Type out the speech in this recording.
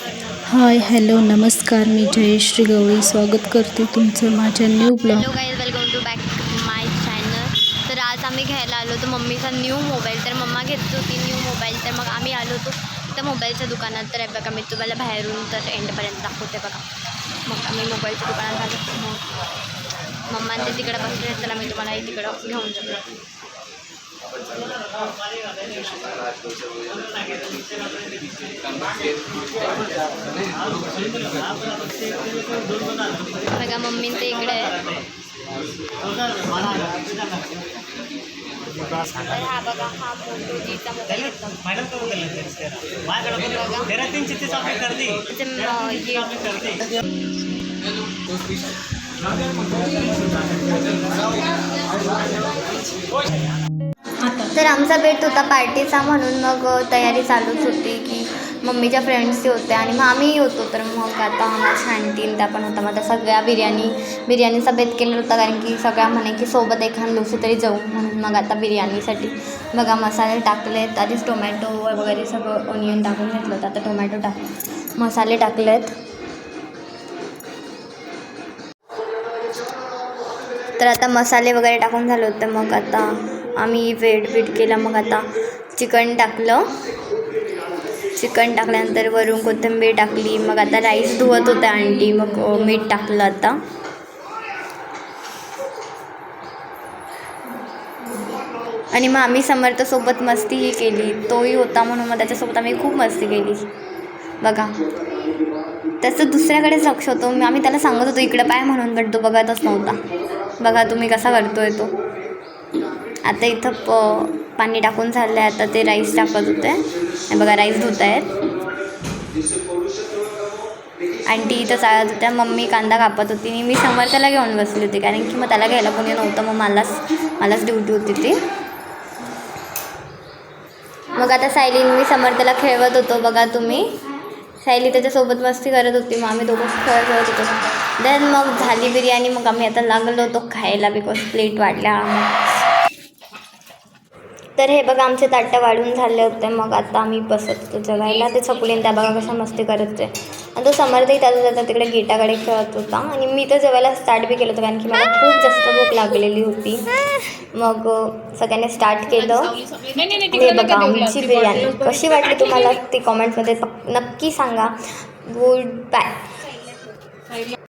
Hi hello नमस्कार, मी जयश्री गवळी स्वागत करते तुमचं माझ्या new blog. Hello guys, welcome to back my channel. तर आज आम्ही घ्यायला आलो होतो मम्मीचा न्यू मोबाईल. तर मम्मा घेत होती न्यू मोबाईल, तर मग आम्ही आलो होतो त्या मोबाईलच्या दुकानात. तर बघा मी तुम्हाला बाहेरून तर एंडपर्यंत दाखवते बघा. मग आम्ही मोबाईलच्या दुकानात आलो. मग मम्मा ते तिकडं बसले, तर आम्ही तुम्हाला तिकडं घेऊन जातो. बघा मम्मी ते इकडे आहे. तर हा बघा, हा फोटो जीचा मोबाईल तर आमचा बेट होता पार्टीचा, म्हणून मग तयारी चालूच होती की मम्मीच्या फ्रेंड्सही होत्या आणि मग आम्हीही होतो. तर मग आता माझ्या आणखीन त्या पण होता. मग त्या सगळ्या बिर्याणीचा बेत केलेला होता, कारण की सगळ्या म्हणे की सोबत एखाद दिवशी तरी जाऊ, म्हणून मग आता बिर्याणीसाठी बघा मसाले टाकलेत. आधीच टोमॅटो वगैरे सगळं ऑनियन टाकून घेतलं होतं, आता टोमॅटो मसाले टाकलेत. तर आता मसाले वगैरे टाकून झालं होतं. मग आता आम्ही वेट केला. मग आता चिकन टाकल्यानंतर वरून कोथिंबीर टाकली. मग आता राईस धुवत होत्या आंटी, मग मीठ टाकलं आता. आणि मग आम्ही समर्थसोबत मस्तीही केली, तोही होता म्हणून मग त्याच्यासोबत आम्ही खूप मस्ती केली बघा. त्याचं दुसऱ्याकडेच लक्ष होतं. आम्ही त्याला सांगत होतो इकडं पाय म्हणून, पण तो बघतच नव्हता. बघा तुम्ही कसा करतोय तो. आता इथं पाणी टाकून झालं आहे. आता ते राईस टाकत होते. बघा राईस धुत आहेत. आंटी इथं चालत होत्या. मम्मी कांदा कापत होती आणि मी समर्थाला घेऊन बसली होती, कारण की मग त्याला घ्यायला कोणी नव्हतं. मग मलाच ड्युटी होती ती. मग आता सायली मी समर्थाला खेळवत होतो. बघा तुम्ही, सायली त्याच्यासोबत मस्ती करत होती. मग आम्ही दोघं खेळत होतो. देन मग झाली बिर्याणी. मग आम्ही आता लागलो होतो खायला, बिकॉज प्लेट वाढल्या. तर हे बघा आमचे ताटं वाढून झाले होते. मग आता आम्ही बसत होतो जेवायला. ते छकुलीन त्या बघा कशा मस्ती करत होते. आणि तो समर्थही त्याचा तिकडे गेटाकडे खेळत होता. आणि मी तर जेवायला स्टार्ट बी केलं होतं, कारण की मला खूप जास्त भूक लागलेली होती. मग सगळ्यांनी स्टार्ट केलं. हे बघा आमची बिर्याणी कशी वाटली तुम्हाला ती कॉमेंट्समध्ये नक्की सांगा. Good bye.